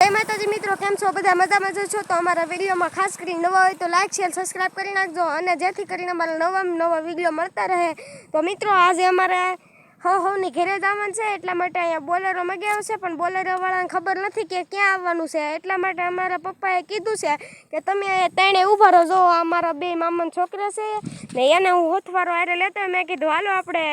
જય માતાજી મિત્રો, કેમ છો બધા? મજામાં જ છો? તો અમારા વિડીયોમાં ખાસ કરીને નવા હોય તો લાઈક શેર સબસ્ક્રાઈબ કરી નાખજો, અને જેથી કરીને અમારા નવા વિડીયો મળતા રહે. તો મિત્રો આજે અમારે હવની ઘેરે જવાનું છે, એટલા માટે અહીંયા બોલેરો મગાવ્યો છે, પણ બોલેરોવાળાને ખબર નથી કે ક્યાં આવવાનું છે. એટલા માટે અમારા પપ્પાએ કીધું છે કે તમે અહીંયા તેણે ઊભા રહો. જો અમારા બે મામાના છોકરા છે ને, એને હું હોથવારો આરે લેતો. મેં કીધું હાલો આપણે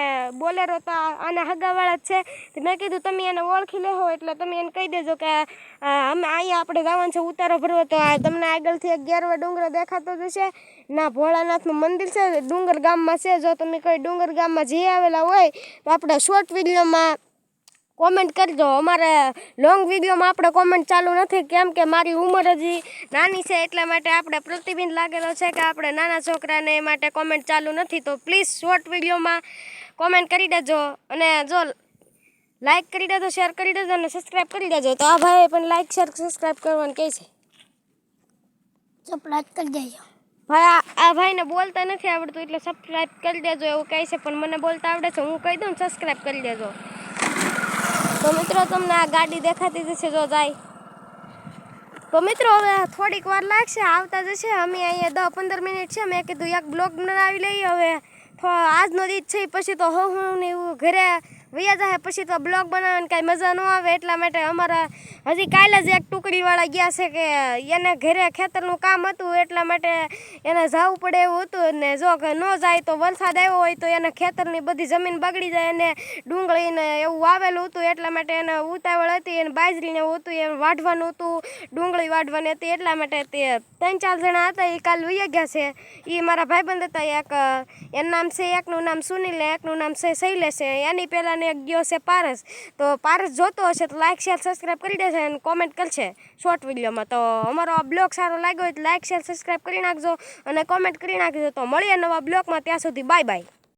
બોલેરો તો આના હગાવાળા જ છે. મેં કીધું તમે એને ઓળખી લેહો, એટલે તમે એને કહી દેજો કે અમે અહીંયા આપણે જવાનું છે ઉતારો ભરવો. તો તમને આગળથી 11 ડુંગર દેખાતો જ હશે ના, ભોળાનાથનું મંદિર છે, ડુંગર ગામમાં છે. જો તમે કોઈ ડુંગર ગામમાં જઈ આવેલા હોય તો આપણે શોર્ટ વિડીયોમાં કોમેન્ટ કરજો. અમારે લોંગ વિડીયોમાં આપણે કોમેન્ટ ચાલુ નથી, કેમ કે મારી ઉંમર હજી નાની છે, એટલા માટે આપણે પ્રતિબિંબ લાગેલો છે કે આપણે નાના છોકરાને એ માટે કોમેન્ટ ચાલુ નથી. તો પ્લીઝ શોર્ટ વિડીયોમાં કોમેન્ટ કરી દેજો, અને જો લાઈક કરી દેજો, શેર કરી દેજો અને સબસ્ક્રાઈબ કરી દેજો. તો આ ભાઈ પણ લાઈક શેર સબસ્ક્રાઈબ કરવાનું કહે છે. સબસ્ક્રાઈબ કરી દેજો ભાઈ. આ ભાઈને બોલતા નથી આવડતું, એટલે સબસ્ક્રાઈબ કરી દેજો એવું કહે છે, પણ મને બોલતા આવડે છે. હું કહી દઉં ને સબસ્ક્રાઈબ કરી દેજો. તો મિત્રો તમને આ ગાડી દેખાતી જશે જો જાય. તો મિત્રો હવે થોડીક વાર લાગશે, આવતા જશે. અમે અહીંયા 10-15 મિનિટ છે. મેં કીધું એક બ્લોગ બનાવી લઈએ. હવે આજનો દિવસ છે, પછી તો હું ને એવું ઘરે વૈયા જાય, પછી તો બ્લોગ બનાવવાની કાંઈ મજા ન આવે. એટલા માટે અમારા હજી કાલે જ એક ટુકડીવાળા ગયા છે કે એને ઘરે ખેતરનું કામ હતું, એટલા માટે એને જવું પડે એવું હતું. ને જો ન જાય તો વરસાદ આવ્યો હોય તો એને ખેતરની બધી જમીન બગડી જાય, અને ડુંગળીને એવું વાવેલું હતું, એટલા માટે એને ઉતાવળ હતી. એને બાજરીને એવું હતું, એ વાઢવાનું હતું, ડુંગળી વાઢવાની હતી. એટલા માટે તે 3-4 જણા હતા, એ કાલ વૈયા ગયા છે. એ મારા ભાઈબંધ હતા. એનું નામ છે, એકનું નામ સુનિલ, એકનું નામ છે શૈલેષ. એની પહેલાં એક ગયો છે પારસ. તો પારસ જોતો હશે તો લાઈક શેર સબસ્ક્રાઈબ કરી દેશે અને કોમેન્ટ કરશે શોર્ટ વિડીયોમાં. તો અમારો આ બ્લોગ સારો લાગ્યો હોય તો લાઈક શેર સબસ્ક્રાઈબ કરી નાખજો અને કોમેન્ટ કરી નાખજો. તો મળીએ નવા બ્લોગમાં, ત્યાં સુધી બાય બાય.